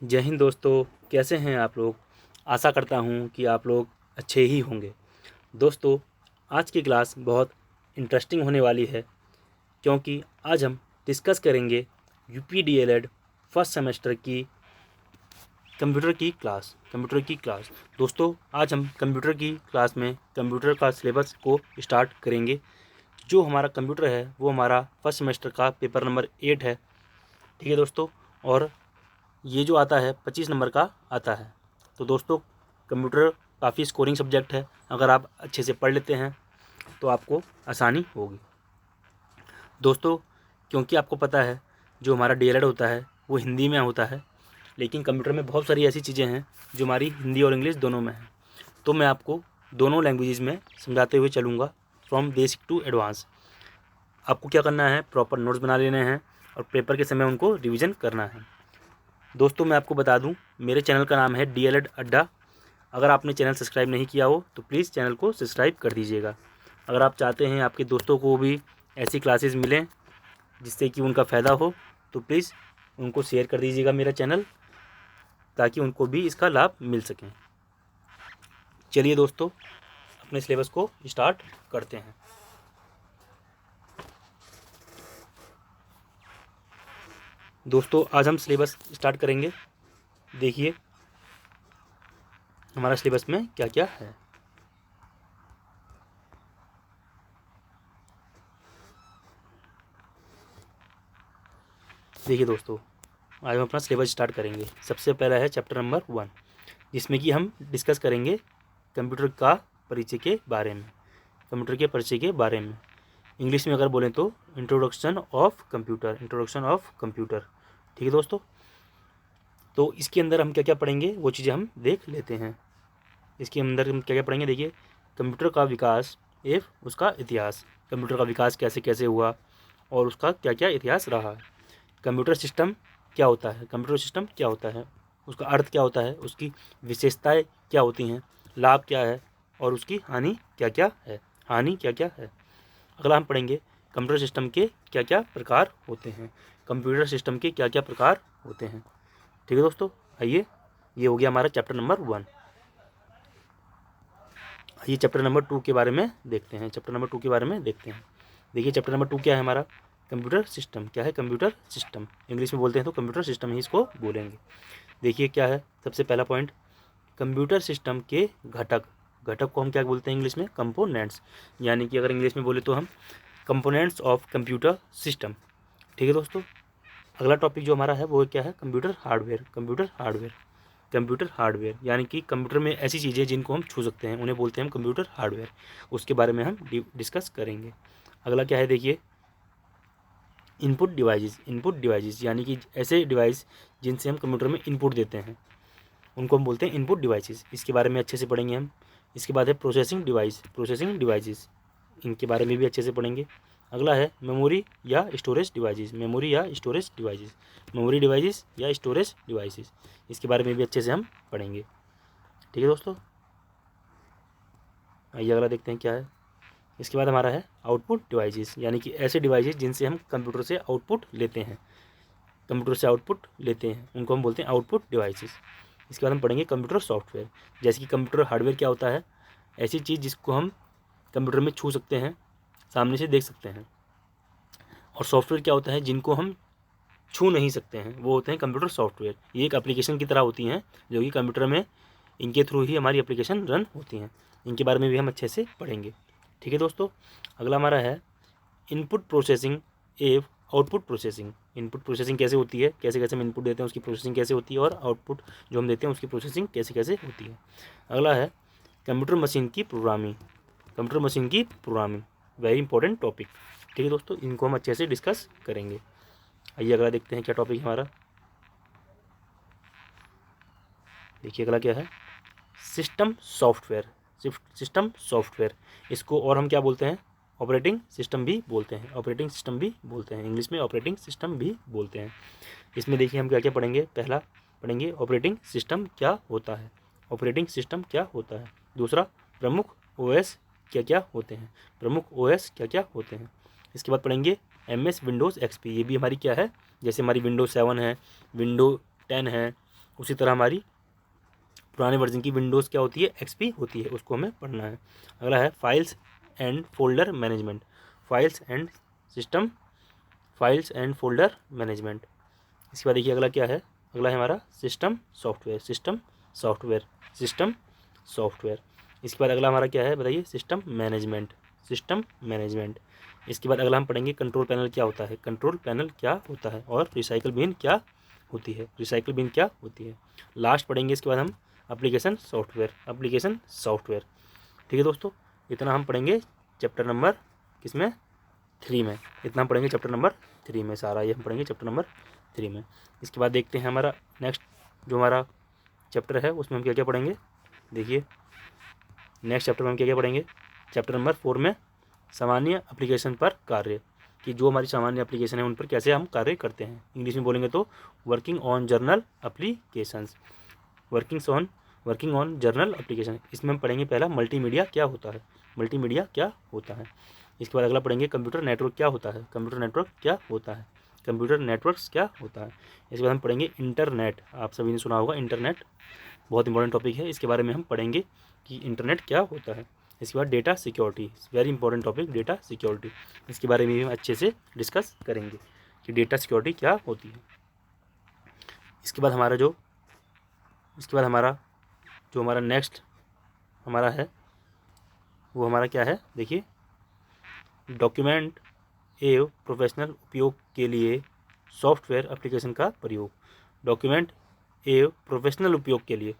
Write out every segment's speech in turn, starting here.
जय हिंद दोस्तों, कैसे हैं आप लोग। आशा करता हूं कि आप लोग अच्छे ही होंगे। दोस्तों, आज की क्लास बहुत इंटरेस्टिंग होने वाली है क्योंकि आज हम डिस्कस करेंगे यूपी डीएलएड फर्स्ट सेमेस्टर की कंप्यूटर की क्लास। दोस्तों, आज हम कंप्यूटर की क्लास में कंप्यूटर का सिलेबस को स्टार्ट करेंगे। जो हमारा कंप्यूटर है वो हमारा फर्स्ट सेमेस्टर का पेपर नंबर 8 है। ठीक है दोस्तों, और ये जो आता है 25 नंबर का आता है। तो दोस्तों, कंप्यूटर काफ़ी स्कोरिंग सब्जेक्ट है। अगर आप अच्छे से पढ़ लेते हैं तो आपको आसानी होगी। दोस्तों, क्योंकि आपको पता है जो हमारा डीएलएड होता है वो हिंदी में होता है, लेकिन कंप्यूटर में बहुत सारी ऐसी चीज़ें हैं जो हमारी हिंदी और इंग्लिश दोनों में हैं। तो मैं आपको दोनों लैंग्वेजेस में समझाते हुए चलूँगा फ्रॉम बेसिक टू एडवांस। आपको क्या करना है, प्रॉपर नोट्स बना लेने हैं और पेपर के समय उनको रिविज़न करना है। दोस्तों, मैं आपको बता दूं, मेरे चैनल का नाम है डीएलएड अड्डा। अगर आपने चैनल सब्सक्राइब नहीं किया हो तो प्लीज़ चैनल को सब्सक्राइब कर दीजिएगा। अगर आप चाहते हैं आपके दोस्तों को भी ऐसी क्लासेस मिलें जिससे कि उनका फ़ायदा हो तो प्लीज़ उनको शेयर कर दीजिएगा मेरा चैनल, ताकि उनको भी इसका लाभ मिल सके। चलिए दोस्तों, अपने सिलेबस को स्टार्ट करते हैं। दोस्तों, आज हम सिलेबस स्टार्ट करेंगे। देखिए हमारा सिलेबस में क्या क्या है। देखिए दोस्तों, आज हम अपना सिलेबस स्टार्ट करेंगे। सबसे पहला है चैप्टर नंबर 1, जिसमें कि हम डिस्कस करेंगे कंप्यूटर का परिचय के बारे में। कंप्यूटर के परिचय के बारे में इंग्लिश में अगर बोलें तो इंट्रोडक्शन ऑफ कंप्यूटर। ठीक है दोस्तों, तो इसके अंदर हम क्या क्या पढ़ेंगे वो चीज़ें हम देख लेते हैं। इसके अंदर हम क्या क्या पढ़ेंगे, देखिए कंप्यूटर का विकास एवं उसका इतिहास। कंप्यूटर का विकास कैसे कैसे हुआ और उसका क्या क्या इतिहास रहा है। कंप्यूटर सिस्टम क्या होता है, उसका अर्थ क्या होता है, उसकी विशेषताएं क्या होती हैं, लाभ क्या है और उसकी हानि क्या क्या है। अगला हम पढ़ेंगे कंप्यूटर सिस्टम के क्या क्या प्रकार होते हैं। ठीक है दोस्तों, आइए, ये हो गया हमारा चैप्टर नंबर 1। आइए चैप्टर नंबर 2 के बारे में देखते हैं। देखिए चैप्टर नंबर 2 क्या है हमारा, कंप्यूटर सिस्टम। क्या है कंप्यूटर सिस्टम, इंग्लिश में बोलते हैं तो कंप्यूटर सिस्टम ही इसको बोलेंगे। देखिए क्या है सबसे पहला पॉइंट, कंप्यूटर सिस्टम के घटक को हम क्या बोलते हैं इंग्लिश में, कंपोनेंट्स। यानी कि अगर इंग्लिश में बोले तो हम कंपोनेंट्स ऑफ कंप्यूटर सिस्टम। ठीक है दोस्तों, अगला टॉपिक जो हमारा है वो क्या है, कंप्यूटर हार्डवेयर। यानी कि कंप्यूटर में ऐसी चीज़ें जिनको हम छू सकते हैं उन्हें बोलते हैं हम कंप्यूटर हार्डवेयर। उसके बारे में हम डिस्कस करेंगे। अगला क्या है, देखिए इनपुट डिवाइसेस। यानी कि ऐसे डिवाइस जिनसे हम कंप्यूटर में इनपुट देते हैं उनको हम बोलते हैं इनपुट डिवाइसेस। इसके बारे में अच्छे से पढ़ेंगे हम। इसके बाद है प्रोसेसिंग डिवाइसेस, इनके बारे में भी अच्छे से पढ़ेंगे। अगला है मेमोरी या स्टोरेज डिवाइसेस, इसके बारे में भी अच्छे से हम पढ़ेंगे। ठीक है दोस्तों, आइए अगला देखते हैं क्या है। इसके बाद हमारा है आउटपुट डिवाइसेस, यानी कि ऐसे डिवाइसेस जिनसे हम कंप्यूटर से आउटपुट लेते हैं उनको हम बोलते हैं आउटपुट डिवाइसेस। इसके बाद हम पढ़ेंगे कंप्यूटर सॉफ्टवेयर। जैसे कि कंप्यूटर हार्डवेयर क्या होता है, ऐसी चीज़ जिसको हम कंप्यूटर में छू सकते हैं, सामने से देख सकते हैं। और सॉफ्टवेयर क्या होता है, जिनको हम छू नहीं सकते हैं, वो होते हैं कंप्यूटर सॉफ्टवेयर। ये एक एप्लीकेशन की तरह होती हैं जो कि कंप्यूटर में इनके थ्रू ही हमारी एप्लीकेशन रन होती हैं। इनके बारे में भी हम अच्छे से पढ़ेंगे। ठीक है दोस्तों, अगला हमारा है इनपुट प्रोसेसिंग एवं आउटपुट प्रोसेसिंग कैसे होती है, कैसे कैसे हम इनपुट देते हैं उसकी प्रोसेसिंग कैसे होती है, और आउटपुट जो हम देते हैं उसकी प्रोसेसिंग कैसे कैसे होती है। अगला है कंप्यूटर मशीन की प्रोग्रामिंग, वेरी इंपॉर्टेंट टॉपिक। ठीक है दोस्तों, इनको हम अच्छे से डिस्कस करेंगे। आइए अगला देखते हैं क्या टॉपिक है हमारा। देखिए अगला क्या है, सिस्टम सॉफ्टवेयर। इसको और हम क्या बोलते हैं, ऑपरेटिंग सिस्टम भी बोलते हैं, इंग्लिश में ऑपरेटिंग सिस्टम भी बोलते हैं। इसमें देखिए हम क्या क्या पढ़ेंगे। पहला पढ़ेंगे ऑपरेटिंग सिस्टम क्या होता है। दूसरा, प्रमुख ओएस क्या क्या होते हैं। इसके बाद पढ़ेंगे MS विंडोज़ XP। ये भी हमारी क्या है, जैसे हमारी विंडोज 7 है, विंडो 10 है उसी तरह हमारी पुराने वर्जन की विंडोज़ क्या होती है, एक्सपी होती है, उसको हमें पढ़ना है। अगला है files and folder management, files and system, files and folder management. इसके बाद देखिए अगला क्या है, अगला है हमारा system software, system software, system software. इसके बाद अगला हमारा क्या है बताइए, सिस्टम मैनेजमेंट, सिस्टम मैनेजमेंट। इसके बाद अगला हम पढ़ेंगे कंट्रोल पैनल क्या होता है, कंट्रोल पैनल क्या होता है, और रिसाइकल बिन क्या होती है, रिसाइकल बिन क्या होती है। लास्ट पढ़ेंगे इसके बाद हम एप्लीकेशन सॉफ्टवेयर, एप्लीकेशन सॉफ्टवेयर। ठीक है दोस्तों, इतना हम पढ़ेंगे चैप्टर नंबर किसमें, 3 में। इतना हम पढ़ेंगे चैप्टर नंबर 3 में, सारा ये हम पढ़ेंगे चैप्टर नंबर 3 में। इसके बाद देखते हैं हमारा नेक्स्ट जो हमारा चैप्टर है उसमें हम क्या क्या पढ़ेंगे। देखिए नेक्स्ट चैप्टर में हम क्या क्या पढ़ेंगे, चैप्टर नंबर 4 में सामान्य एप्लीकेशन पर कार्य, कि जो हमारी सामान्य एप्लीकेशन है उन पर कैसे हम कार्य करते हैं। इंग्लिश में बोलेंगे तो working on journal applications, working on journal application. इसमें हम पढ़ेंगे पहला मल्टीमीडिया क्या होता है, मल्टीमीडिया क्या होता है। इसके बाद अगला पढ़ेंगे कंप्यूटर नेटवर्क क्या होता है, कंप्यूटर नेटवर्क क्या होता है, कंप्यूटर नेटवर्क्स क्या होता है। इसके बाद हम पढ़ेंगे इंटरनेट, आप सभी ने सुना होगा इंटरनेट, बहुत इंपॉर्टेंट टॉपिक है, इसके बारे में हम पढ़ेंगे कि इंटरनेट क्या होता है। इसके बाद data security, very important topic data security, इसके बारे में भी हम अच्छे से डिस्कस करेंगे कि डेटा सिक्योरिटी क्या होती है। इसके बाद हमारा जो हमारा नेक्स्ट हमारा है वो हमारा क्या है, देखिए डॉक्यूमेंट एवं प्रोफेशनल उपयोग के लिए सॉफ्टवेयर एप्लीकेशन का प्रयोग, डॉक्यूमेंट एवं प्रोफेशनल उपयोग के लिए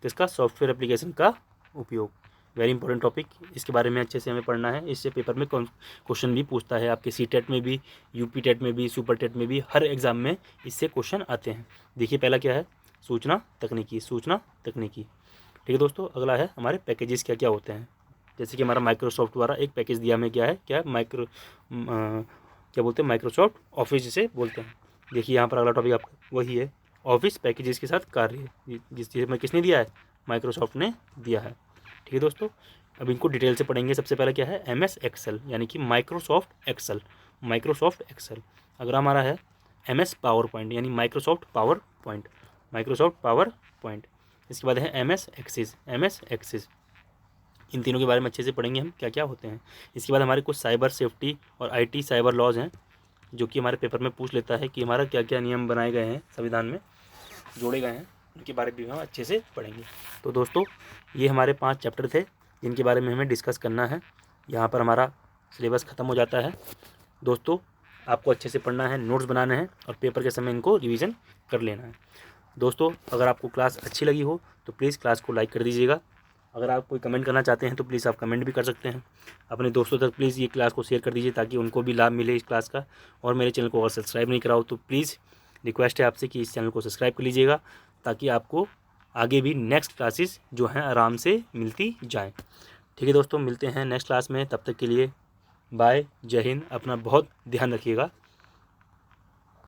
किसका, सॉफ्टवेयर एप्लीकेशन का उपयोग, वेरी इंपॉर्टेंट टॉपिक, इसके बारे में अच्छे से हमें पढ़ना है। इससे पेपर में क्वेश्चन भी पूछता है, आपके सी-टेट में भी, यूपी टेट में भी, सुपर टेट में भी, हर एग्जाम में इससे क्वेश्चन आते हैं। देखिए पहला क्या है, सूचना तकनीकी, सूचना तकनीकी। ठीक है दोस्तों, अगला है हमारे पैकेजेस क्या क्या होते हैं। जैसे कि हमारा माइक्रोसॉफ्ट द्वारा एक पैकेज दिया हमें, क्या है, क्या क्या बोलते हैं, माइक्रोसॉफ्ट ऑफिस जिसे बोलते हैं। देखिए यहाँ पर अगला टॉपिक आपका वही है, ऑफिस पैकेजेस के साथ कार्य, जिसमें किसने दिया है, माइक्रोसॉफ्ट ने दिया है। ठीक है दोस्तों, अब इनको डिटेल से पढ़ेंगे। सबसे पहले क्या है, MS एक्सेल, यानी कि माइक्रोसॉफ्ट एक्सेल, माइक्रोसॉफ्ट एक्सेल। अगला हमारा है MS पावर पॉइंट, यानी Microsoft power point, Microsoft power point. इसके बाद है MS एक्सिस, MS एक्सिस। इन तीनों के बारे में अच्छे से पढ़ेंगे हम क्या क्या होते हैं। इसके बाद हमारे कुछ साइबर सेफ्टी और IT साइबर लॉज हैं, जो कि हमारे पेपर में पूछ लेता है कि हमारा क्या क्या नियम बनाए गए हैं, संविधान में जोड़े गए हैं, उनके बारे में भी हम अच्छे से पढ़ेंगे। तो दोस्तों ये हमारे 5 चैप्टर थे जिनके बारे में हमें डिस्कस करना है। यहाँ पर हमारा सिलेबस ख़त्म हो जाता है। दोस्तों आपको अच्छे से पढ़ना है, नोट्स बनाने हैं और पेपर के समय इनको रिवीजन कर लेना है। दोस्तों अगर आपको क्लास अच्छी लगी हो तो प्लीज़ क्लास को लाइक कर दीजिएगा। अगर आप कोई कमेंट करना चाहते हैं तो प्लीज़ आप कमेंट भी कर सकते हैं। अपने दोस्तों तक प्लीज़ ये क्लास को शेयर कर दीजिए ताकि उनको भी लाभ मिले इस क्लास का। और मेरे चैनल को अगर सब्सक्राइब नहीं करा हो तो प्लीज़ रिक्वेस्ट है आपसे कि इस चैनल को सब्सक्राइब कर लीजिएगा, ताकि आपको आगे भी नेक्स्ट क्लासेस जो हैं आराम से मिलती जाएं। ठीक है दोस्तों, मिलते हैं नेक्स्ट क्लास में, तब तक के लिए बाय, जय हिंद, अपना बहुत ध्यान रखिएगा।